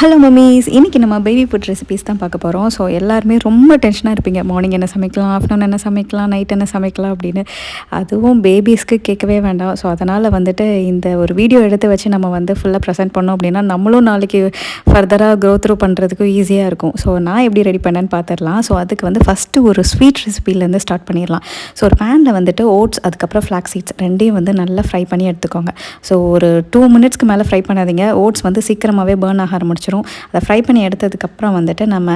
Hello mummies, இன்றைக்கி நம்ம baby food recipes தான் பார்க்க போகிறோம். ஸோ எல்லாருமே ரொம்ப டென்ஷனாக இருப்பீங்க. மார்னிங் என்ன சமைக்கலாம், ஆஃப்டர்நூன் என்ன சமைக்கலாம், நைட் என்ன சமைக்கலாம் அப்படின்னு. அதுவும் பேபிஸ்க்கு கேட்கவே வேண்டாம். ஸோ அதனால் இந்த ஒரு வீடியோ எடுத்து வச்சு நம்ம ஃபுல்லாக ப்ரெசென்ட் பண்ணோம் அப்படின்னா நம்மளும் நாளைக்கு ஃபர்தராக க்ரோ த்ரூ பண்ணுறதுக்கும் ஈஸியாக இருக்கும். ஸோ நான் எப்படி ரெடி பண்ணேன்னு பார்த்துடலாம். ஸோ அதுக்கு ஃபஸ்ட்டு ஒரு ஸ்வீட் ரெசிபிலேருந்து ஸ்டார்ட் பண்ணிடலாம். ஸோ ஒரு பேனில் ஓட்ஸ், அதுக்கப்புறம் ஃப்ளாக் சீட்ஸ் ரெண்டையும் நல்லா ஃப்ரை பண்ணி எடுத்துக்கோங்க. ஸோ ஒரு 2 மினிட்ஸ்க்கு மேலே ஃப்ரை பண்ணாதீங்க. ஓட்ஸ் சீக்கிரமாகவே பேர்ன் ஆக ஆரம்பிச்சிடும். அதை ஃப்ரை பண்ணி எடுத்ததுக்கப்புறம் நம்ம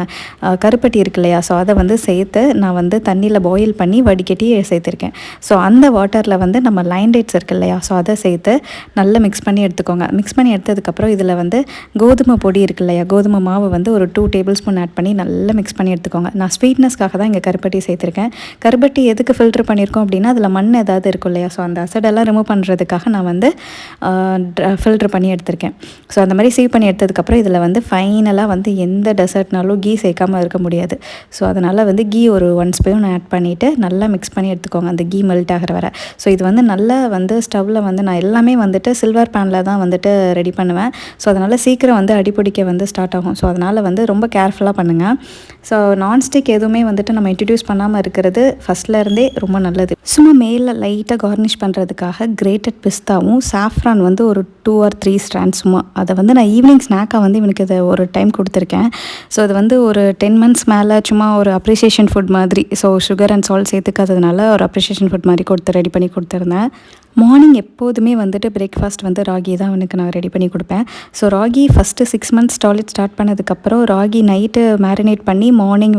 கருப்பட்டி இருக்கு இல்லையா, ஸோ அதை சேர்த்து நான் தண்ணியில் பாயில் பண்ணி வடிகட்டி சேர்த்துருக்கேன். ஸோ அந்த வாட்டரில் நம்ம லைன் டேட்ஸ் இருக்கு இல்லையா, ஸோ அதை சேர்த்து நல்லா மிக்ஸ் பண்ணி எடுத்துக்கோங்க. மிக்ஸ் பண்ணி எடுத்ததுக்கப்புறம் இதில் கோதுமை பொடி இருக்கு இல்லையா, கோதுமை மாவு ஒரு 2 டேபிள் ஸ்பூன் ஆட் பண்ணி நல்லா மிக்ஸ் பண்ணி எடுத்துக்கோங்க. நான் ஸ்வீட்னஸ்க்காக தான் இங்கே கருப்பட்டி சேர்த்துருக்கேன். கருப்பட்டி எதுக்கு ஃபில்ட்ரு பண்ணியிருக்கோம் அப்படின்னா அதில் மண் ஏதாவது இருக்கும் இல்லையா, ஸோ அந்த அசடெல்லாம் ரிமூவ் பண்ணுறதுக்காக நான் ஃபில்ட்ரு பண்ணி எடுத்திருக்கேன். ஸோ அந்த மாதிரி சீவ் பண்ணி எடுத்ததுக்கப்புறம் இதில் ஃபைனலாக எந்த டெசர்ட்னாலும் கீ சேர்க்காமல் இருக்க முடியாது. ஸோ அதனால் கீ ஒரு 1 ஸ்பூன் ஆட் பண்ணிவிட்டு நல்லா மிக்ஸ் பண்ணி எடுத்துக்கோங்க, அந்த கீ மெல்ட் ஆகிற வரை. ஸோ இது நல்லா ஸ்டவ்வில் நான் எல்லாமே சில்வர் பேனில் தான் ரெடி பண்ணுவேன். ஸோ அதனால் சீக்கிரம் அடிப்பிடிக்க ஸ்டார்ட் ஆகும். ஸோ அதனால் ரொம்ப கேர்ஃபுல்லாக பண்ணுங்கள். ஸோ நான்ஸ்டிக் எதுவுமே நம்ம இன்ட்ரடியூஸ் பண்ணாமல் இருக்கிறது ஃபஸ்ட்லேருந்தே ரொம்ப நல்லது. சும்மா மேலே லைட்டாக கார்னிஷ் பண்ணுறதுக்காக கிரேட்டட் பிஸ்தாவும் சாஃப்ரான் ஒரு 2 or 3 ஸ்ட்ராண்ட் சும்மா அதை நான் ஈவினிங் ஸ்நாக்காக இவனுக்கு இதை ஒரு டைம் கொடுத்துருக்கேன். ஸோ அது ஒரு 10 months மேலே சும்மா ஒரு அப்ரிசியேஷன் ஃபுட் மாதிரி. ஸோ சுகர் அண்ட் சால்ட் சேர்த்துக்காததுனால ஒரு அப்ரிசியேஷன் ஃபுட் மாதிரி ரெடி பண்ணி கொடுத்துருந்தேன். மார்னிங் எப்போதுமே பிரேக்ஃபாஸ்ட் ராகி தான் அவனுக்கு நான் ரெடி பண்ணி கொடுப்பேன். So ragi first 6 months toilet start பண்ணதுக்கப்புறம் ராகி நைட்டு மேரினேட் பண்ணி மார்னிங்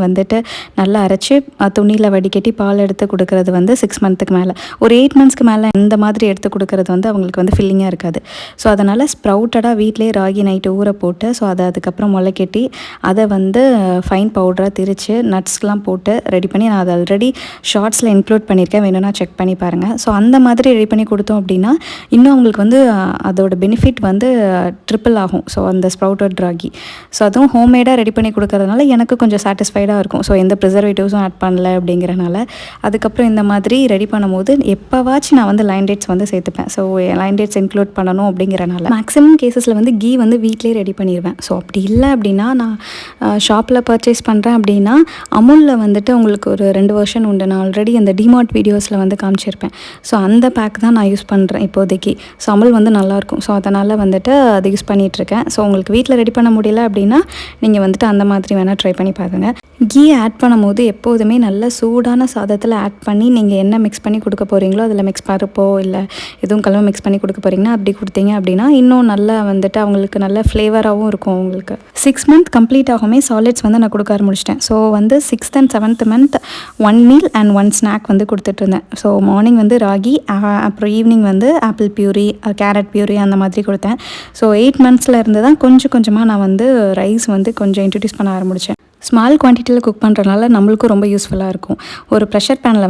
நல்லா அரைச்சி துணியில் வடிகட்டி பால் எடுத்து கொடுக்குறது 6 monthsக்கு மேலே. ஒரு 8 monthsக்கு மேலே இந்த மாதிரி எடுத்து கொடுக்குறது அவங்களுக்கு ஃபில்லிங்காக இருக்காது. ஸோ அதனால் ஸ்ப்ரவுட்டடாக வீட்டிலே ராகி நைட்டு ஊற போட்டு, ஸோ அதை அதுக்கப்புறம் முளைக்கட்டி அதை ஃபைன் பவுடராக திரித்து நட்ஸ்லாம் போட்டு ரெடி பண்ணி நான் அதை ஆல்ரெடி ஷார்ட்ஸில் இன்க்ளூட் பண்ணியிருக்கேன், வேணும்னா செக் பண்ணி பாருங்கள். ஸோ அந்த மாதிரி ரெடி பண்ணி கொடுத்தோம் அப்படின்னா இன்னும் அவங்களுக்கு அதோட பெனிஃபிட் ட்ரிப்பிள் ஆகும். ஸோ அந்த ஸ்ப்ரவுட்டட் ராகி, ஸோ அதுவும் ஹோம்மேடாக ரெடி பண்ணி கொடுக்கறதுனால எனக்கு கொஞ்சம் சாட்டிஸ்ஃபைடாக இருக்கும். ஸோ எந்த ப்ரிசர்வேட்டிவ்ஸும் ஆட் பண்ணல அப்படிங்கிறனால. அதுக்கப்புறம் இந்த மாதிரி ரெடி பண்ணும்போது எப்போவாச்சும் நான் லைன் டேட்ஸ் சேர்த்துப்பேன். ஸோ லைன் டேட்ஸ் இன்க்ளூட் பண்ணணும் அப்படிங்கிறனால மேக்ஸிமம் கேசஸில் கீ வீட்டிலே ரெடி பண்ணிடுவேன். ஸோ அப்படி இல்லை அப்படின்னா நான் ஷாப்பில் பர்ச்சேஸ் பண்ணுறேன் அப்படின்னா அமுலில் உங்களுக்கு ஒரு 2 வெர்ஷன் உண்டு. நான் ஆல்ரெடி அந்த டிமார்ட் வீடியோஸில் காமிச்சிருப்பேன். ஸோ அந்த பேக் தான் நான் யூஸ் பண்ணுறேன் இப்போதைக்கு. ஸோ அமுல் நல்லாயிருக்கும். ஸோ அதனால் அதை யூஸ் பண்ணிகிட்ருக்கேன். ஸோ உங்களுக்கு வீட்டில் ரெடி பண்ண முடியல அப்படின்னா நீங்கள் அந்த மாதிரி வேணால் ட்ரை பண்ணி பாருங்கள். கீ ஆட் பண்ணும்போது எப்போதுமே நல்ல சூடான சாதத்தில் ஆட் பண்ணி நீங்கள் என்ன மிக்ஸ் பண்ணி கொடுக்க போகிறீங்களோ அதில் மிக்ஸ் பருப்போ இல்லை எதுவும் கலவை மிக்ஸ் பண்ணி கொடுக்க போகிறீங்கன்னா அப்படி கொடுத்தீங்க அப்படின்னா இன்னும் நல்லா அவங்களுக்கு நல்ல ஃப்ளேவராகவும் இருக்கும். உங்களுக்கு 6 month கம்ப்ளீட் ஆகுமே சாலிட்ஸ் நான் கொடுக்க ஆரம்பிச்சிட்டேன். So 6th and 7th month 1 meal and 1 snack கொடுத்துட்ருந்தேன். ஸோ மார்னிங் ராகி, அப்புறம் evening apple puree, carrot puree அந்த மாதிரி கொடுத்தேன். ஸோ 8 monthsல இருந்து தான் கொஞ்சம் கொஞ்சமாக நான் ரைஸ் கொஞ்சம் இன்ட்ரடியூஸ் பண்ண ஆரம்பித்தேன். ஸ்மால் குவான்டிட்டியில் குக் பண்ணுறதுனால நம்மளுக்கும் ரொம்ப யூஸ்ஃபுல்லாக இருக்கும். ஒரு ப்ரெஷர் பேனில்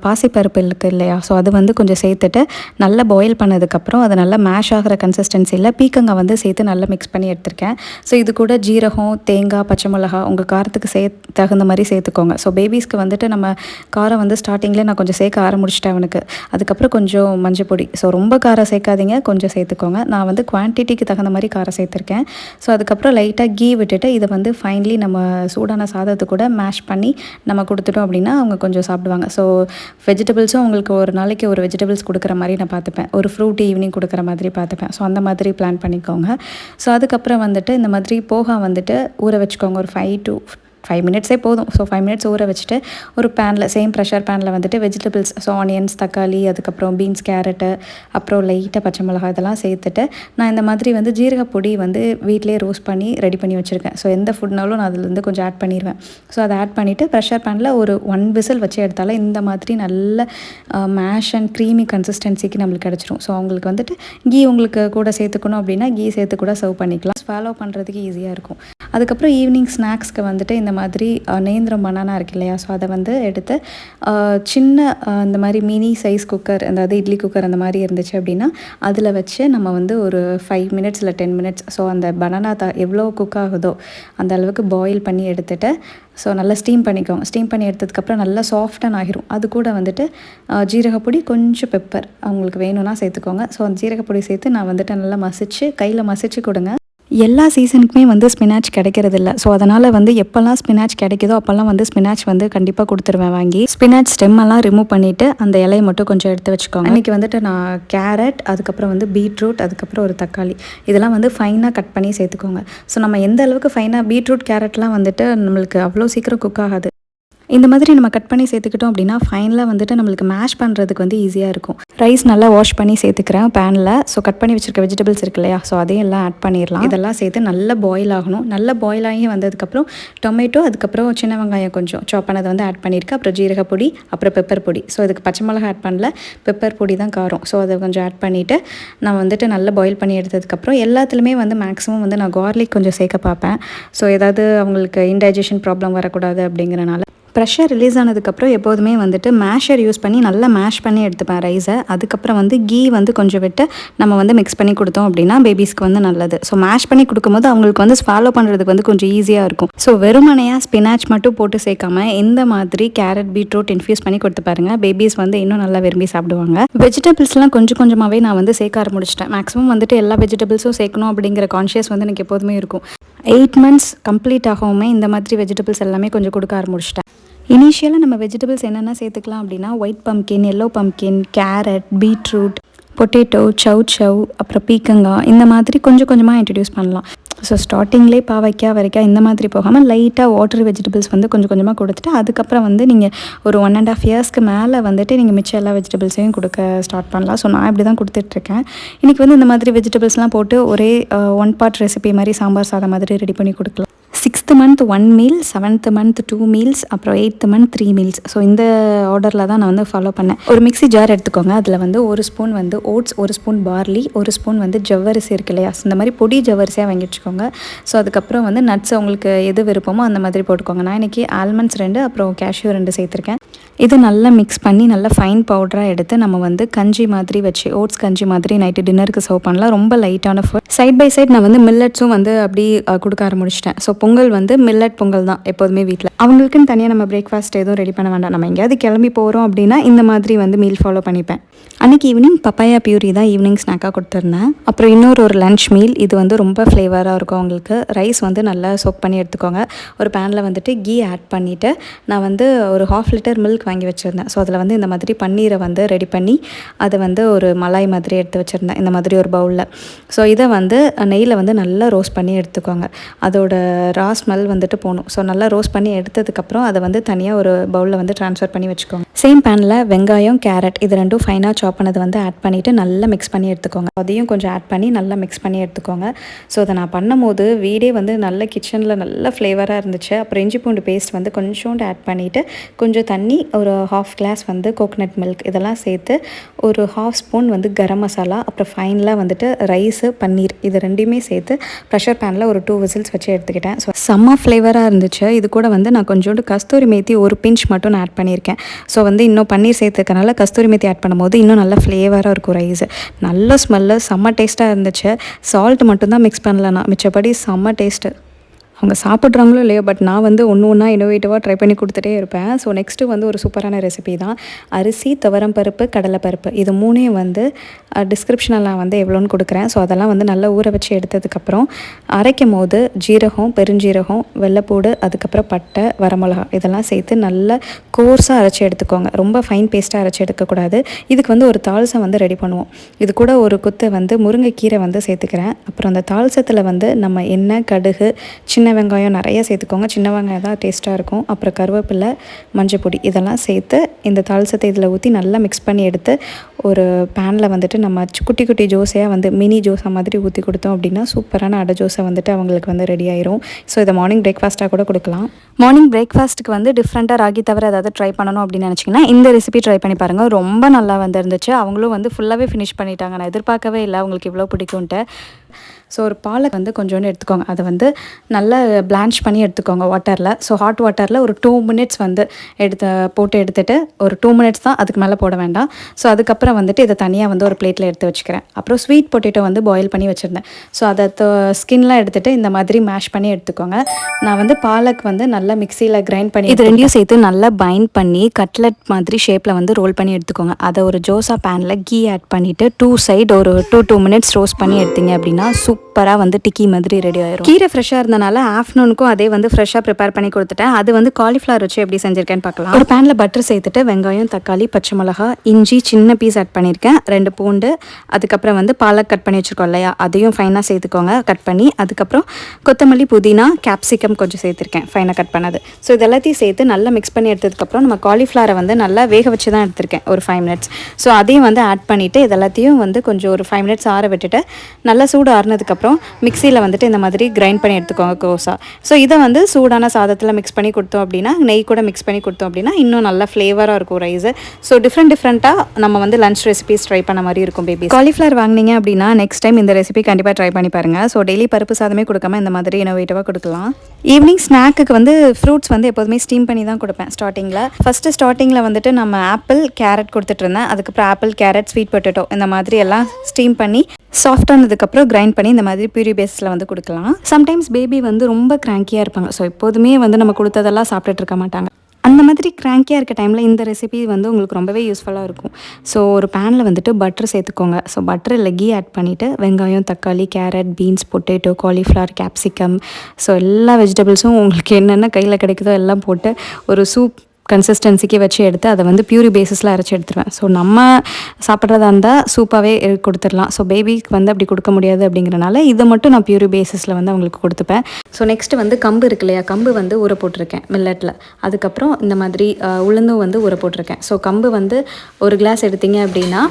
பாசிப்பருப்பு இருக்குது இல்லையா, ஸோ அது கொஞ்சம் சேர்த்துட்டு நல்லா பாயில் பண்ணதுக்கப்புறம் அது நல்லா மேஷ் ஆகிற கன்சிஸ்டன்சியில் பீக்கங்காய் சேர்த்து நல்லா மிக்ஸ் பண்ணி எடுத்திருக்கேன். ஸோ இது கூட ஜீரகம், தேங்காய், பச்சை மிளகா உங்கள் காரத்துக்கு தகுந்த மாதிரி சேர்த்துக்கோங்க. ஸோ பேபிஸ்க்கு நம்ம காரம் ஸ்டார்டிங்கில் நான் கொஞ்சம் சேர்க்க ஆரம்பிச்சிட்டேன் அவனுக்கு. அதுக்கப்புறம் கொஞ்சம் மஞ்சள் பொடி. ஸோ ரொம்ப காரம் சேர்க்காதீங்க, கொஞ்சம் சேர்த்துக்கோங்க. நான் குவான்டிட்டிக்கு தகுந்த மாதிரி காரம் சேர்த்துருக்கேன். ஸோ அதுக்கப்புறம் லைட்டாக கீ விட்டுட்டு இதை ஃபைனலி நம்ம சூடான சாதத்தை கூட மேஷ் பண்ணி நம்ம கொடுத்துட்டோம் அப்படின்னா அவங்க கொஞ்சம் சாப்பிடுவாங்க. ஸோ வெஜிடபிள்ஸும் உங்களுக்கு ஒரு நாளைக்கு ஒரு வெஜிடபிள்ஸ் கொடுக்குற மாதிரி நான் பார்த்துப்பேன். ஒரு ஃப்ரூட் ஈவினிங் கொடுக்குற மாதிரி பார்த்துப்பேன். ஸோ அந்த மாதிரி பிளான் பண்ணிக்கோங்க. ஸோ அதுக்கப்புறம் இந்த மாதிரி போகா ஊற வச்சுக்கோங்க. ஒரு 5 minutes போதும். ஸோ 5 minutes ஊற வச்சுட்டு ஒரு பேனில் சேம் ப்ரெஷர் பேனில் வெஜிடபிள்ஸ், ஸோ ஆனியன்ஸ், தக்காளி, அதுக்கப்புறம் பீன்ஸ், கேரட்டு, அப்புறம் லைட்டாக பச்சை மிளகாய் இதெல்லாம் சேர்த்துட்டு நான் இந்த மாதிரி ஜீரகப்பொடி வீட்டிலே ரோஸ்ட் பண்ணி ரெடி பண்ணி வச்சுருக்கேன். ஸோ எந்த ஃபுட்னாலும் நான் அதில் கொஞ்சம் ஆட் பண்ணிடுவேன். ஸோ அதை ஆட் பண்ணிவிட்டு ப்ரெஷர் பேனில் ஒரு 1 whistle வச்சு எடுத்தாலே இந்த மாதிரி நல்ல மேஷ் அண்ட் க்ரீமி கன்சிஸ்டன்சிக்கு நம்மளுக்கு கிடச்சிரும். ஸோ அவங்களுக்கு கீ உங்களுக்கு கூட சேர்த்துக்கணும் அப்படின்னா கீ சேர்த்து கூட சர்வ் பண்ணிக்கலாம். ஃபாலோ பண்ணுறதுக்கு ஈஸியாக இருக்கும். அதுக்கப்புறம் ஈவினிங் ஸ்நாக்ஸ்க்கு இந்த மாதிரி நேந்திரம் பனானா இருக்கு இல்லையா, ஸோ அதை எடுத்து சின்ன இந்த மாதிரி மினி சைஸ் குக்கர், அதாவது இட்லி குக்கர் அந்த மாதிரி இருந்துச்சு அப்படின்னா அதில் வச்சு நம்ம ஒரு 5 minutes இல்லை 10 minutes, ஸோ அந்த பனானா எவ்வளோ குக் ஆகுதோ அந்த அளவுக்கு பாயில் பண்ணி எடுத்துகிட்டு ஸோ நல்லா ஸ்டீம் பண்ணிக்கோங்க. ஸ்டீம் பண்ணி எடுத்ததுக்கப்புறம் நல்லா சாஃப்டாக ஆகிரும். அது கூட ஜீரகப்பொடி, கொஞ்சம் பெப்பர் அவங்களுக்கு வேணும்னா சேர்த்துக்கோங்க. ஸோ அந்த ஜீரகப்பொடி சேர்த்து நான் நல்லா கையில் மசிச்சு கொடுங்க. எல்லா சீசனுக்குமே வந்து ஸ்பினாச் கிடைக்கிறதில்ல. ஸோ அதனால் வந்து எப்போல்லாம் ஸ்பினாச் கிடைக்குதோ அப்போல்லாம் வந்து ஸ்பினாச் வந்து கண்டிப்பாக கொடுத்துருவேன் வாங்கி. ஸ்பினாச் ஸ்டெம்மெல்லாம் ரிமூவ் பண்ணிவிட்டு அந்த இலையை மட்டும் கொஞ்சம் எடுத்து வச்சுக்கோங்க. இன்றைக்கி வந்துட்டு நான் கேரட், அதுக்கப்புறம் வந்து பீட்ரூட், அதுக்கப்புறம் ஒரு தக்காளி இதெல்லாம் வந்து ஃபைனாக கட் பண்ணி சேர்த்துக்கோங்க. ஸோ நம்ம எந்த அளவுக்கு ஃபைனாக பீட்ரூட் கேரட்லாம் வந்துட்டு நம்மளுக்கு அவ்வளோ சீக்கிரம் குக் ஆகாது. இந்த மாதிரி நம்ம கட் பண்ணி சேர்த்துக்கிட்டோம் அப்படின்னா ஃபைனலாக வந்துட்டு நம்மளுக்கு மேஷ் பண்ணுறதுக்கு வந்து ஈஸியாக இருக்கும். ரைஸ் நல்லா வாஷ் பண்ணி சேர்த்துக்கிறேன் பேனில். ஸோ கட் பண்ணி வச்சுருக்க வெஜிடபிள்ஸ் இருக்கு இல்லையா, ஸோ அதையும் எல்லாம் ஆட் பண்ணிடலாம். இதெல்லாம் சேர்த்து நல்லா பாயில் ஆகணும். நல்லா பாயில் ஆகி வந்ததுக்கப்புறம் டொமேட்டோ, அதுக்கப்புறம் சின்ன வெங்காயம் கொஞ்சம் சாப் பண்ணதை வந்து ஆட் பண்ணியிருக்கேன். அப்புறம் ஜீரக பொடி, அப்புறம் பெப்பர் பொடி. ஸோ இதுக்கு பச்சை மிளகா ஆட் பண்ணல, பெப்பர் பொடி தான் காரம். ஸோ அதை கொஞ்சம் ஆட் பண்ணிவிட்டு நான் வந்துட்டு நல்லா பாயில் பண்ணி எடுத்ததுக்கப்புறம் எல்லாத்துலேயுமே வந்து மேக்ஸிமம் வந்து நான் கார்லிக் கொஞ்சம் சேர்க்க பார்ப்பேன். ஸோ ஏதாவது அவங்களுக்கு இன்டைஜஷன் ப்ராப்ளம் வரக்கூடாது அப்படிங்கிறனால. ப்ரெஷர் ரிலீஸ் ஆனதுக்கப்புறம் எப்போதுமே வந்துட்டு மேஷர் யூஸ் பண்ணி நல்லா மேஷ் பண்ணி எடுத்துப்பேன் ரைஸை. அதுக்கப்புறம் வந்து கீ வந்து கொஞ்சம் விட்டு நம்ம வந்து மிக்ஸ் பண்ணி கொடுத்தோம் அப்படின்னா பேபிஸ்க்கு வந்து நல்லது. ஸோ மேஷ் பண்ணி கொடுக்கும்போது அவங்களுக்கு வந்து ஃபாலோ பண்ணுறதுக்கு வந்து கொஞ்சம் ஈஸியாக இருக்கும். ஸோ வெறுமனையாக ஸ்பினாச் மட்டும் போட்டு சேர்க்காம இந்த மாதிரி கேரட், பீட்ரூட் இன்ஃப்யூஸ் பண்ணி கொடுத்து பாருங்கள். பேபிஸ் வந்து இன்னும் நல்லா விரும்பி சாப்பிடுவாங்க. வெஜிடபிள்ஸ்லாம் கொஞ்சம் கொஞ்சமாகவே நான் வந்து சேர்க்க ஆரம்பிச்சிட்டேன். மேக்ஸிமம் வந்துட்டு எல்லா வெஜிடபிள்ஸும் சேர்க்கணும் அப்படிங்கிற கான்ஷியஸ் வந்து எனக்கு எப்போதுமே இருக்கும். 8 months கம்ப்ளீட் ஆகாமே இந்த மாதிரி வெஜிடபிள்ஸ் எல்லாமே கொஞ்சம் கொடுக்க ஆரம்பிச்சிட்டேன். இனிஷியலாக நம்ம வெஜிடபிள்ஸ் என்னென்ன சேர்த்துக்கலாம் அப்படின்னா white pumpkin, yellow pumpkin, carrot, beetroot, potato, chow, அப்புறம் பீக்கங்காய் இந்த மாதிரி கொஞ்சம் கொஞ்சமாக இன்ட்ரடியூஸ் பண்ணலாம். ஸோ ஸ்டார்டிங்லேயே பாவைக்காய், வரைக்காய் இந்த மாதிரி போகாமல் லைட்டாக வாட்டர் வெஜிடபிள்ஸ் வந்து கொஞ்சம் கொஞ்சமாக கொடுத்துட்டு அதுக்கப்புறம் வந்து நீங்கள் ஒரு 1.5 yearsக்கு மேலே வந்துட்டு நீங்கள் மிச்சம் எல்லா வெஜிடபிள்ஸையும் கொடுக்க ஸ்டார்ட் பண்ணலாம். ஸோ நான் இப்படி தான் கொடுத்துட்ருக்கேன். இன்றைக்கி வந்து இந்த மாதிரி வெஜிடபிள்ஸ்லாம் போட்டு ஒரே 1 part ரெசிபி மாதிரி சாம்பார் சாதம் மாதிரி ரெடி பண்ணி கொடுக்கலாம். 6th month 1 meal, 7th month 2 meals, அப்புறம் 8th month 3 meals. ஸோ இந்த ஆர்டரில் தான் நான் வந்து ஃபாலோ பண்ணேன். ஒரு மிக்ஸி ஜார் எடுத்துக்கோங்க. அதில் வந்து 1 ஸ்பூன் வந்து ஓட்ஸ், 1 ஸ்பூன் பார்லி, 1 ஸ்பூன் வந்து ஜவ்வரிசி இருக்கு இல்லையா, இந்த மாதிரி பொடி ஜவ்வரிசியாக வாங்கி வச்சுக்கோங்க. ஸோ அதுக்கப்புறம் வந்து நட்ஸ் உங்களுக்கு எது விருப்பமோ அந்த மாதிரி போட்டுக்கோங்க. நான் இன்றைக்கி ஆல்மண்ட்ஸ் 2, அப்புறம் கேஷ்யூ 2 சேர்த்துருக்கேன். இது நல்லா மிக்ஸ் பண்ணி நல்லா ஃபைன் பவுடராக எடுத்து நம்ம வந்து கஞ்சி மாதிரி வச்சு, ஓட்ஸ் கஞ்சி மாதிரி நைட்டு டின்னருக்கு சர்வ் பண்ணலாம். ரொம்ப லைட்டான ஃபுட். சைட் பை சைட் நான் வந்து மில்லட்ஸும் வந்து அப்படி கொடுக்க ஆரம்பிச்சிட்டேன். ஸோ பொங்கல் வந்து மில்லட் பொங்கல் தான் எப்போதுமே வீட்டில். அவங்களுக்குன்னு தனியாக நம்ம பிரேக்ஃபாஸ்ட் எதுவும் ரெடி பண்ண வேண்டாம். நம்ம எங்கேயாவது கிளம்பி போகிறோம் அப்படின்னா இந்த மாதிரி வந்து மீல் ஃபாலோ பண்ணிப்பேன். அன்றைக்கி ஈவினிங் பப்பாயா பியூரி தான் ஈவினிங் ஸ்நாக்காக கொடுத்துருந்தேன். அப்புறம் இன்னொரு லன்ச் மீல். இது வந்து ரொம்ப ஃப்ளேவராக இருக்கும் அவங்களுக்கு. ரைஸ் வந்து நல்லா சோக் பண்ணி எடுத்துக்கோங்க. ஒரு பேனில் வந்துட்டு கீ ஆட் பண்ணிவிட்டு நான் வந்து ஒரு 1/2 liter மில்க் வாங்கி வச்சுருந்தேன். ஸோ அதில் வந்து இந்த மாதிரி பன்னீரை வந்து ரெடி பண்ணி அதை வந்து ஒரு மலாய் மாதிரி எடுத்து வச்சுருந்தேன், இந்த மாதிரி ஒரு பவுலில். ஸோ இதை வந்து நெய்யில் வந்து நல்லா ரோஸ்ட் பண்ணி எடுத்துக்கோங்க. அதோட ரா ஸ்மெல் வந்துட்டு போகணும். ஸோ நல்லா ரோஸ்ட் பண்ணி எடுத்ததுக்கப்புறம் அதை வந்து தனியாக ஒரு பவுலில் வந்து ட்ரான்ஸ்ஃபர் பண்ணி வச்சுக்கோங்க. சேம் பேனில் வெங்காயம், கேரட் இது ரெண்டும் ஃபைனாக சாப் பண்ணதை வந்து ஆட் பண்ணிவிட்டு நல்லா மிக்ஸ் பண்ணி எடுத்துக்கோங்க. அதையும் கொஞ்சம் ஆட் பண்ணி நல்லா மிக்ஸ் பண்ணி எடுத்துக்கோங்க. ஸோ அதை நான் பண்ணும்போது வீடே வந்து நல்ல கிச்சனில் நல்ல ஃப்ளேவராக இருந்துச்சு. அப்புறம் இஞ்சி பூண்டு பேஸ்ட் வந்து கொஞ்சோண்டு ஆட் பண்ணிவிட்டு கொஞ்சம் தண்ணி, ஒரு 1/2 glass வந்து கோகனட் மில்க் இதெல்லாம் சேர்த்து ஒரு 1/2 ஸ்பூன் வந்து கரம் மசாலா, அப்புறம் ஃபைனலாக வந்துட்டு ரைஸு, பன்னீர் இது ரெண்டையுமே சேர்த்து ப்ரெஷர் பேனில் ஒரு 2 whistles வச்சு எடுத்துக்கிட்டேன். ஸோ செம்ம ஃப்ளேவராக இருந்துச்சு. இது கூட வந்து நான் கொஞ்சோண்டு கஸ்தூரி மேத்தி ஒரு பிஞ்ச் மட்டும் நான் ஆட் பண்ணியிருக்கேன். ஸோ வந்து இன்னும் பன்னீர் சேர்த்துக்கனால கஸ்தூரி மேத்தி ஆட் பண்ணும்போது இன்னும் நல்லா ஃப்ளேவராக இருக்கும் ரைஸ். நல்ல ஸ்மெல்லு, செம்ம டேஸ்ட்டாக இருந்துச்சு. சால்ட் மட்டும்தான் மிக்ஸ் பண்ணலண்ணா, மிச்சப்படி செம்ம டேஸ்ட்டு. அவங்க சாப்பிட்றாங்களோ இல்லையோ, பட் நான் வந்து ஒன்றா இன்னோவேட்டிவாக ட்ரை பண்ணி கொடுத்துட்டே இருப்பேன். ஸோ நெக்ஸ்ட்டு வந்து ஒரு சூப்பரான ரெசிபி தான். அரிசி, துவரம் பருப்பு, கடலைப்பருப்பு இது 3ஐயும் வந்து டிஸ்கிரிப்ஷனில் நான் வந்து எவ்வளோன்னு கொடுக்குறேன். ஸோ அதெல்லாம் வந்து நல்லா ஊற வச்சு எடுத்ததுக்கப்புறம் அரைக்கும் போது ஜீரகம், பெருஞ்சீரகம், வெள்ளைப்பூடு, அதுக்கப்புறம் பட்டை, வரமிளகா இதெல்லாம் சேர்த்து நல்லா கோர்ஸாக அரைச்சி எடுத்துக்கோங்க. ரொம்ப ஃபைன் பேஸ்ட்டாக அரைச்சி எடுக்கக்கூடாது. இதுக்கு வந்து ஒரு தால்சம் வந்து ரெடி பண்ணுவோம். இது கூட ஒரு குத்து வந்து முருங்கைக்கீரை வந்து சேர்த்துக்கிறேன். அப்புறம் அந்த தால்சத்தில் வந்து நம்ம எண்ணெய், கடுகு, சின்ன வெங்காயம் நிறைய சேர்த்துக்கோங்க. சின்ன வெங்காயம் தான் டேஸ்ட்டாக இருக்கும். அப்புறம் கருவேப்பிலை, மஞ்சள் பொடி இதெல்லாம் சேர்த்து இந்த தால்சத்தை இதில் ஊற்றி நல்லா மிக்ஸ் பண்ணி எடுத்து ஒரு பேனில் வந்துட்டு நம்ம குட்டி குட்டி ஜோஸையாக வந்து மினி ஜோஸா மாதிரி ஊற்றி கொடுத்தோம் அப்படின்னா சூப்பரான அடை ஜோஸை வந்துட்டு அவங்களுக்கு வந்து ரெடி ஆயிரும். ஸோ இதை மார்னிங் பிரேக்ஃபாஸ்ட்டாக கூட கொடுக்கலாம். மார்னிங் பிரேக்ஃபாஸ்ட்டுக்கு வந்து டிஃப்ரெண்ட்டாக ராகி தவிர ஏதாவது ட்ரை பண்ணணும் அப்படின்னு நினச்சிங்கன்னா இந்த ரெசிபி ட்ரை பண்ணி பாருங்கள். ரொம்ப நல்லா வந்துருந்துச்சு. அவங்களும் வந்து ஃபுல்லாகவே ஃபினிஷ் பண்ணிட்டாங்க. நான் எதிர்பார்க்கவே இல்லை அவங்களுக்கு இவ்வளோ பிடிக்கும்ன்ட்டு. ஸோ ஒரு பாலை வந்து கொஞ்சோண்டு எடுத்துக்கோங்க. அதை வந்து நல்லா பிளான்ச் பண்ணி எடுத்துக்கோங்க வாட்டரில். ஸோ ஹாட் வாட்டரில் ஒரு 2 minutes வந்து போட்டு எடுத்துகிட்டு ஒரு 2 minutes தான், அதுக்கு மேலே போட வேண்டாம். ஸோ அதுக்கப்புறம் வந்துட்டு இதை தனியாக வந்து ஒரு பிளேட்டில் எடுத்து வச்சுக்கிறேன். அப்புறம் ஸ்வீட் பொட்டேட்டோ வந்து பாயில் பண்ணி வச்சுருந்தேன். ஸோ அதை ஸ்கின்லாம் எடுத்துகிட்டு இந்த மாதிரி மேஷ் பண்ணி எடுத்துக்கோங்க. நான் வந்து பாலக் வந்து நல்லா மிக்சியில் கிரைண்ட் பண்ணி இது ரெண்டையும் சேர்த்து நல்லா பைண்ட் பண்ணி கட்லெட் மாதிரி ஷேப்பில் வந்து ரோல் பண்ணி எடுத்துக்கோங்க. அதை ஒரு ஜோசா பேனில் கீ ஆட் பண்ணிவிட்டு 2 side ஒரு 2 minutes ரோஸ்ட் பண்ணி எடுத்தீங்க அப்படின்னா சூப்பராக வந்து டிக்கி மாதிரி ரெடி ஆயிரும். கீரை ஃப்ரெஷ்ஷாக இருந்தனால ஆஃப்டர்நூனுக்கும் அதே வந்து ஃப்ரெஷ்ஷாக ப்ரிப்பேர் பண்ணி கொடுத்துட்டேன். அது வந்து காலிஃப்ளவர் வச்சு எப்படி செஞ்சுருக்கேன்னு பார்க்கலாம். ஒரு பேனில் பட்டர் சேர்த்துட்டு வெங்காயம், தக்காளி, பச்சை மிளகா, இஞ்சி சின்ன பீஸ் ஆட் பண்ணியிருக்கேன், 2 பூண்டு, அதுக்கப்புறம் வந்து பாலக் கட் பண்ணி வச்சுருக்கோம் இல்லையா, அதையும் ஃபைனாக சேர்த்துக்கோங்க கட் பண்ணி. அதுக்கப்புறம் கொத்தமல்லி, புதினா, கேப்சிகம் கொஞ்சம் சேர்த்துருக்கேன் ஃபைனாக கட் பண்ணது. ஸோ இது எல்லாத்தையும் சேர்த்து நல்லா மிக்ஸ் பண்ணி எடுத்ததுக்கப்புறம் நம்ம காலிஃப்ளவரை வந்து நல்லா வேக வச்சு தான் எடுத்திருக்கேன் ஒரு 5 மினிட்ஸ். ஸோ அதையும் வந்து ஆட் பண்ணிவிட்டு இது எல்லாத்தையும் வந்து கொஞ்சம் ஒரு 5 மினிட்ஸ் ஆற விட்டுட்டு நல்லா சூடு ஆறுனதுக்கப்புறம் மிக்சியில் வந்துட்டு இந்த மாதிரி கிரைண்ட் பண்ணி எடுத்துக்கோங்க கோஸாக. ஸோ இதை வந்து சூடான சாதத்தில் மிக்ஸ் பண்ணி கொடுத்தோம் அப்படின்னா, நெய் கூட மிக்ஸ் பண்ணி கொடுத்தோம் அப்படின்னா இன்னும் நல்லா ஃப்ளேவராக இருக்கும் ரைஸு. ஸோ டிஃப்ரெண்ட்டாக நம்ம வந்து லஞ்ச் ரெசிபிஸ் ட்ரை பண்ண மாதிரி இருக்கும் பேபி. காலிஃப்ளவர் வாங்கினீங்க அப்படின்னா நெக்ஸ்ட் டைம் இந்த ரெசிபி கண்டிப்பாக ட்ரை பண்ணி பாருங்கள். ஸோ டெய்லி பருப்பு சாதமே கொடுக்காம இந்த மாதிரி இன்னோவேட்டிவாக கொடுக்கலாம். ஈவினிங் ஸ்நாக்குக்கு வந்து ஃப்ரூட்ஸ் வந்து எப்போதுமே ஸ்டீம் பண்ணி தான் கொடுப்பேன் ஸ்டார்டிங்கில் வந்துட்டு நம்ம ஆப்பிள், கேரட் கொடுத்துட்டு இருந்தேன். அதுக்கப்புறம் ஆப்பிள், கேரட், ஸ்வீட் பொட்டேட்டோ இந்த மாதிரி எல்லாம் ஸ்டீம் பண்ணி சாஃப்டானதுக்கப்புறம் கிரைண்ட் பண்ணி இந்த மாதிரி பியூரி பேஸில் வந்து கொடுக்கலாம். சம்டைம்ஸ் பேபி வந்து ரொம்ப கிராங்கியாக இருப்பாங்க. ஸோ எப்போதுமே வந்து நம்ம கொடுத்ததெல்லாம் சாப்பிட்டுட்டு இருக்க மாட்டாங்க. அந்த மாதிரி கிராங்கியாக இருக்க டைமில் இந்த ரெசிபி வந்து உங்களுக்கு ரொம்பவே யூஸ்ஃபுல்லாக இருக்கும். ஸோ ஒரு பேனில் வந்துட்டு பட்டர் சேர்த்துக்கோங்க. ஸோ பட்டர் இல்லை கீ ஆட் பண்ணிவிட்டு வெங்காயம், தக்காளி, carrot, beans, potato, cauliflower, capsicum, so எல்லா வெஜிடபிள்ஸும் உங்களுக்கு என்னென்ன கையில் கிடைக்குதோ எல்லாம் போட்டு ஒரு சூப் கன்சிஸ்டன்சிக்கு வச்சு எடுத்து அதை வந்து பியூரி பேஸிஸில் அரைச்சி எடுத்துருவேன். ஸோ நம்ம சாப்பிட்றதா இருந்தால் சூப்பாகவே கொடுத்துடலாம். ஸோ பேபிக்கு வந்து அப்படி கொடுக்க முடியாது அப்படிங்கிறனால இதை மட்டும் நான் பியூரி பேஸிஸில் வந்து அவங்களுக்கு கொடுத்துப்பேன். ஸோ நெக்ஸ்ட்டு வந்து கம்பு இருக்கு இல்லையா, கம்பு வந்து ஊற போட்டிருக்கேன் மில்லட்டில். அதுக்கப்புறம் இந்த மாதிரி உளுந்தும் வந்து ஊற போட்டிருக்கேன். ஸோ கம்பு வந்து 1 கிளாஸ் எடுத்தீங்க அப்படின்னா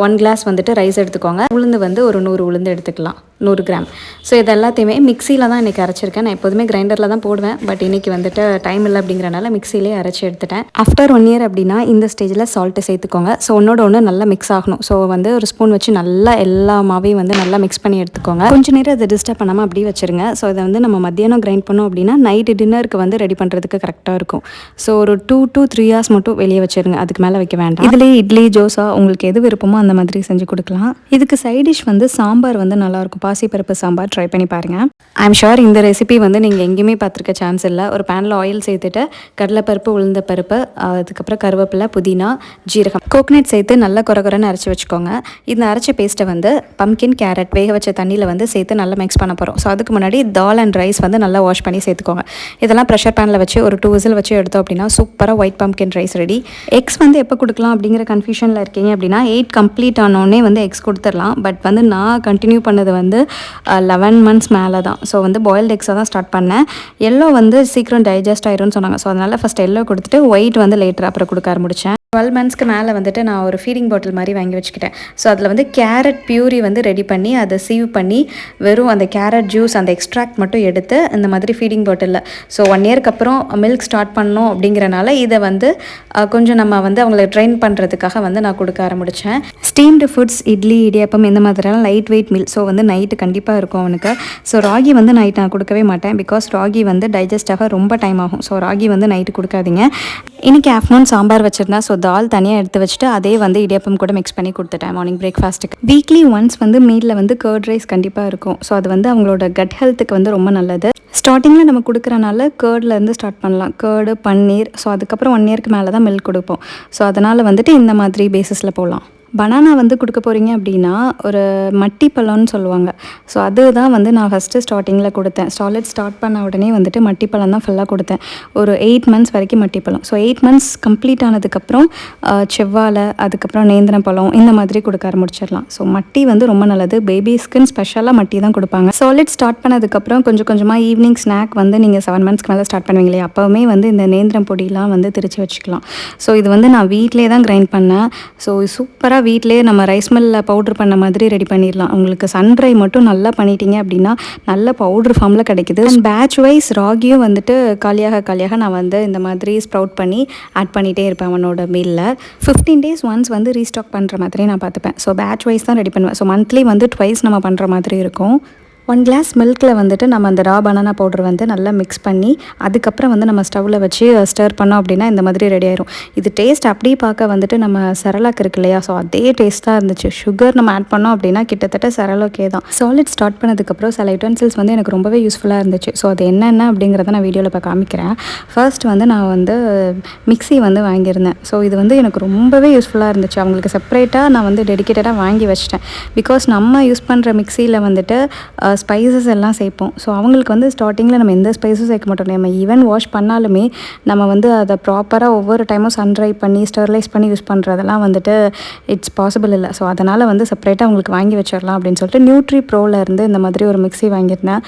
1 கிளாஸ் வந்துட்டு ரைஸ் எடுத்துக்கோங்க. உளுந்து வந்து ஒரு 100 உளுந்து எடுத்துக்கலாம், 100 கிராம். ஸோ இது எல்லாத்தையுமே மிக்சியில் தான் இன்றைக்கி அரைச்சிருக்கேன். நான் எப்போதுமே கிரைண்டரில் தான் போடுவேன், பட் இன்றைக்கி வந்துட்டு டைம் இல்லை அப்படிங்கிறனால மிக்சியிலே அரைச்சி எடுத்துட்டேன். ஆஃப்டர் 1 இயர் அப்படின்னா இந்த ஸ்டேஜில் சால்ட்டு சேர்த்துக்கோங்க. ஸோ ஒன்று நல்லா மிக்ஸ் ஆகணும். ஸோ வந்து ஒரு ஸ்பூன் வச்சு நல்லா எல்லா மாவையும் வந்து நல்லா மிக்ஸ் பண்ணி எடுத்துக்கோங்க. கொஞ்சம் நேரம் அதை டிஸ்டர்ப் பண்ணாமல் அப்படியே வச்சுருங்க. ஸோ இதை வந்து நம்ம மத்தியானம் கிரைண்ட் பண்ணோம் அப்படின்னா நைட்டு டின்னருக்கு வந்து ரெடி பண்ணுறதுக்கு கரெக்டாக இருக்கும். ஸோ ஒரு 2 to 3 hours மட்டும் வெளியே வச்சுருங்க, அதுக்கு மேலே வைக்க வேண்டாம். இதுலேயே இட்லி, ஜோசா உங்களுக்கு எது விருப்பமோ அந்த மாதிரி செஞ்சு கொடுக்கலாம். இதுக்கு சைட் டிஷ் வந்து சாம்பார் வந்து நல்லாயிருக்கும். பாசிப்பருப்பு சாம்பார் ட்ரை பண்ணி பாருங்கள். ஐம் ஷுர் இந்த ரெசிபி வந்து நீங்கள் எங்கேயுமே பார்த்துருக்க சான்ஸ் இல்லை. ஒரு பேனில் ஆயில் சேர்த்துட்டு கடலைப்பருப்பு, உளுந்த பருப்பு, அதுக்கப்புறம் கருவேப்பிலை, புதினா, ஜீரகம், கோகனட் சேர்த்து நல்லா கொரகொரன்னு அரைச்சி வச்சுக்கோங்க. இந்த அரைச்ச பேஸ்ட்டை வந்து பம்கின், கேரட் வேக வச்ச தண்ணியில் வந்து சேர்த்து நல்லா மிக்ஸ் பண்ண போகிறோம். ஸோ அதுக்கு முன்னாடி தால் அண்ட் ரைஸ் வந்து நல்லா வாஷ் பண்ணி சேர்த்துக்கோங்க. இதெல்லாம் ப்ரெஷர் பேனில் வச்சு ஒரு 2 விசில் வச்சு எடுத்தோம் அப்படின்னா சூப்பராக white pumpkin rice ready. X வந்து எப்போ கொடுக்கலாம் அப்படிங்கிற கன்ஃபியூஷனில் இருக்கீங்க அப்படின்னா 8 கம்ப்ளீட் ஆனோடனே வந்து எக்ஸ் கொடுத்துடலாம். பட் வந்து நான் கண்டினியூ பண்ணது வந்து 11 months மேலே தான். ஸோ வந்து பாயில்டு எக்ஸாக தான் ஸ்டார்ட் பண்ணேன். எல்லோ வந்து சீக்கிரம் டைஜஸ்ட் ஆயிரும்னு சொன்னாங்க. ஸோ அதனால் ஃபஸ்ட் எல்லோ கொடுத்துட்டு ஒயிட் வந்து லேட்டர் அப்புறம் கொடுக்க ஆரம்பிச்சேன். 12 monthsக்கு மேலே வந்துட்டு நான் ஒரு ஃபீடிங் பாட்டில் மாதிரி வாங்கி வச்சுக்கிட்டேன். ஸோ அதில் வந்து கேரட் பியூரி வந்து ரெடி பண்ணி அதை சீவ் பண்ணி வெறும் அந்த கேரட் ஜூஸ் அந்த எக்ஸ்ட்ராக்ட் மட்டும் எடுத்து இந்த மாதிரி ஃபீடிங் பாட்டிலில் ஸோ 1 இயர்க்கு அப்புறம் மில்க் ஸ்டார்ட் பண்ணோம் அப்படிங்கிறனால இதை வந்து கொஞ்சம் நம்ம வந்து அவங்கள ட்ரெயின் பண்ணுறதுக்காக வந்து நான் கொடுக்க ஆரம்பித்தேன். ஸ்டீம்டு ஃபுட்ஸ், இட்லி, இடியாப்பம் இந்த மாதிரிலாம் லைட் வெயிட் மீல். ஸோ வந்து நைட்டு கண்டிப்பாக இருக்கும் அவனுக்கு. ஸோ ராகி வந்து நைட் நான் கொடுக்கவே மாட்டேன், பிகாஸ் ராகி வந்து டைஜஸ்ட் ஆக ரொம்ப டைம் ஆகும். ஸோ ராகி வந்து நைட்டு கொடுக்காதீங்க. இன்றைக்கி ஆஃப்டர்நூன் சாம்பார் வச்சுருந்தேன். ஸோ தால் தனியாக எடுத்து வச்சுட்டு அதே வந்து இடியாப்பம் கூட மிக்ஸ் பண்ணி கொடுத்துட்டேன் மார்னிங் பிரேக்ஃபாஸ்ட்டுக்கு. வீக்லி ஒன்ஸ் வந்து மீலில் வந்து கர்ட் ரைஸ் கண்டிப்பாக இருக்கும். ஸோ அது வந்து அவங்களோட கட் ஹெல்த்துக்கு வந்து ரொம்ப நல்லது. ஸ்டார்டிங்கில் நம்ம கொடுக்குறனால கேர்ட்லேருந்து ஸ்டார்ட் பண்ணலாம், கேர்டு, பன்னீர். ஸோ அதுக்கப்புறம் 1 இயர்க்கு மேலே தான் மில்க் கொடுப்போம். ஸோ அதனால் வந்துட்டு இந்த மாதிரி பேசிஸில் போகலாம். பனானா வந்து கொடுக்க போகிறீங்க அப்படின்னா ஒரு மட்டி பழம்னு சொல்லுவாங்க. ஸோ அதுதான் வந்து நான் ஃபஸ்ட்டு ஸ்டார்டிங்கில் கொடுத்தேன். சாலிட் ஸ்டார்ட் பண்ண உடனே வந்துட்டு மட்டிப்பழம் தான் ஃபுல்லாக கொடுத்தேன். ஒரு 8 months வரைக்கும் மட்டிப்பழம். ஸோ 8 months கம்ப்ளீட் ஆனதுக்கப்புறம் செவ்வாழை, அதுக்கப்புறம் நேந்திரம் பழம் இந்த மாதிரி கொடுக்க ஆரம்பிச்சிடலாம். ஸோ மட்டி வந்து ரொம்ப நல்லது. பேபிஸ்க்குன்னு ஸ்பெஷலாக மட்டி தான் கொடுப்பாங்க. சாலிட் ஸ்டார்ட் பண்ணதுக்கப்புறம் கொஞ்சம் கொஞ்சமாக ஈவினிங் ஸ்நாக் வந்து நீங்கள் 7 monthsக்கு மேலே ஸ்டார்ட் பண்ணுவீங்க இல்லையா, அப்போவுமே வந்து இந்த நேந்திரம் பொடியெலாம் வந்து திரிச்சு வச்சுக்கலாம். ஸோ இது வந்து நான் வீட்டிலே தான் கிரைண்ட் பண்ணேன். ஸோ சூப்பராக வீட்டிலேயே நம்ம ரைஸ் மில்லில் பவுட்ரு பண்ண மாதிரி ரெடி பண்ணிடலாம். உங்களுக்கு சன்ட்ரை மட்டும் நல்லா பண்ணிட்டீங்க அப்படின்னா நல்ல பவுட்ரு ஃபார்மில் கிடைக்குது. அண்ட் பேட்ச் வைஸ் ராகியும் வந்துட்டு காலியாக நான் வந்து இந்த மாதிரி ஸ்ப்ரவுட் பண்ணி ஆட் பண்ணிகிட்டே இருப்பேன் அவனோட மீலில். 15 days ஒன்ஸ் வந்து ரீஸ்டாக் பண்ணுற மாதிரி நான் பார்த்துப்பேன். ஸோ பேட்ச் வைஸ் தான் ரெடி பண்ணுவேன். ஸோ மந்த்லி வந்து ட்வைஸ் நம்ம பண்ணுற மாதிரி இருக்கும். 1 கிளாஸ் மில்கில் வந்துட்டு நம்ம அந்த ரா பனானா பவுடர் வந்து நல்லா மிக்ஸ் பண்ணி அதுக்கப்புறம் வந்து நம்ம ஸ்டவ்வில் வச்சு ஸ்டர் பண்ணோம் அப்படின்னா இந்த மாதிரி ரெடி ஆயிரும். இது டேஸ்ட் அப்படியே பார்க்க வந்துட்டு நம்ம செரலாக் இருக்கு இல்லையா, ஸோ அதே டேஸ்ட் தான் இருந்துச்சு. சுகர் நம்ம ஆட் பண்ணோம் அப்படின்னா கிட்டத்தட்ட செரலாக்கே தான். சாலிட் ஸ்டார்ட் பண்ணதுக்கப்புறம் சில யூட்டன்சில்ஸ் வந்து எனக்கு ரொம்பவே யூஸ்ஃபுல்லாக இருந்துச்சு. ஸோ அது என்னென்ன அப்படிங்கிறத நான் வீடியோவில் இப்போ காமிக்கிறேன். ஃபர்ஸ்ட் வந்து நான் வந்து மிக்ஸி வந்து வாங்கியிருந்தேன். ஸோ இது வந்து எனக்கு ரொம்பவே யூஸ்ஃபுல்லாக இருந்துச்சு. அவங்களுக்கு செப்பரேட்டாக நான் வந்து டெடிக்கேட்டடாக வாங்கி வச்சிட்டேன். பிகாஸ் நம்ம யூஸ் பண்ணுற மிக்ஸியில் வந்துட்டு ஸ்பைசஸ் எல்லாம் சேர்ப்போம். ஸோ அவங்களுக்கு வந்து ஸ்டார்டிங்கில் நம்ம எந்த ஸ்பைஸும் சேர்க்க மாட்டோம். நம்ம ஈவன் வாஷ் பண்ணாலுமே நம்ம வந்து அதை ப்ராப்பராக ஒவ்வொரு டைமும் சன்ட்ரை பண்ணி ஸ்டெர்லைஸ் பண்ணி யூஸ் பண்ணுறதெல்லாம் வந்துட்டு இட்ஸ் பாசிபிள் இல்லை. ஸோ அதனால் வந்து செப்பரேட்டாக அவங்களுக்கு வாங்கி வச்சிடலாம் அப்படின்னு சொல்லிட்டு நியூட்ரி ப்ரோலேருந்து இந்த மாதிரி ஒரு மிக்ஸி வாங்கியிருந்தேன்.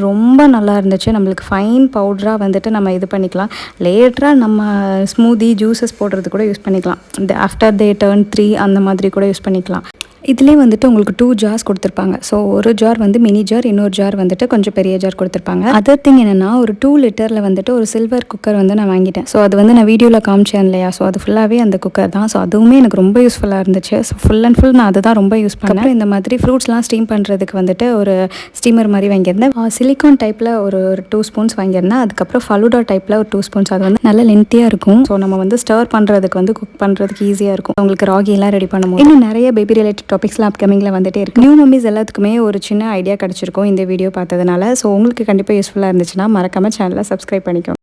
ரொம்ப நல்லா இருந்துச்சு. நம்மளுக்கு ஃபைன் பவுடராக வந்துட்டு நம்ம இது பண்ணிக்கலாம். லேட்டராக நம்ம ஸ்மூதி ஜூஸஸ் போடுறது கூட யூஸ் பண்ணிக்கலாம். இந்த ஆஃப்டர் தே டர்ன் 3 அந்த மாதிரி கூட யூஸ் பண்ணிக்கலாம். இதுலேயே வந்துட்டு உங்களுக்கு 2 ஜார்ஸ் கொடுத்துருப்பாங்க. ஸோ ஒரு ஜார் வந்து மினி ஜார், இன்னொரு ஜார் வந்துட்டு கொஞ்சம் பெரிய ஜார் கொடுத்துருப்பாங்க. அதர் திங் என்னென்னா ஒரு 2 லிட்டரில் வந்துட்டு ஒரு சில்வர் குக்கர் வந்து நான் வாங்கிட்டேன். ஸோ அது வந்து நான் வீடியோவில் காமிச்சேன் இல்லையா, ஸோ அது ஃபுல்லாகவே அந்த குக்கர் தான். ஸோ அதுவுமே எனக்கு ரொம்ப யூஸ்ஃபுல்லாக இருந்துச்சு. ஸோ ஃபுல் அண்ட் ஃபுல் நான் அதை தான் ரொம்ப யூஸ் பண்ணேன். இந்த மாதிரி ஃப்ரூட்ஸ்லாம் ஸ்டீம் பண்ணுறதுக்கு வந்துட்டு ஒரு ஸ்டீமர் மாதிரி வாங்கியிருந்தேன். சிலிக்கான் டைப்பில் ஒரு 2 ஸ்பூன்ஸ் வாங்கியிருந்தேன். அதுக்கப்புறம் ஃபலூடா டைப்பில் ஒரு 2 ஸ்பூன்ஸ். அது வந்து நல்ல லென்த்தியாக இருக்கும். ஸோ நம்ம வந்து ஸ்டர் பண்ணுறதுக்கு வந்து குக் பண்ணுறதுக்கு ஈஸியாக இருக்கும். உங்களுக்கு ராகிலாம் ரெடி பண்ணும்போது இன்னும் நிறைய பேபி ரிலேட்டட் டாபிக்ஸ்லாம் அப்கமிங்கில் வந்துட்டே இருக்குது. நியூ மம்மிஸ் எல்லாத்துக்குமே ஒரு சின்ன ஐடியா கிடச்சிருக்கும் இந்த வீடியோ பார்த்ததுனால. ஸோ உங்களுக்கு கண்டிப்பாக யூஸ்ஃபுல்லாக இருந்துச்சுன்னா மறக்காமல் சேனலை சப்ஸ்கிரைப் பண்ணிக்கோங்க.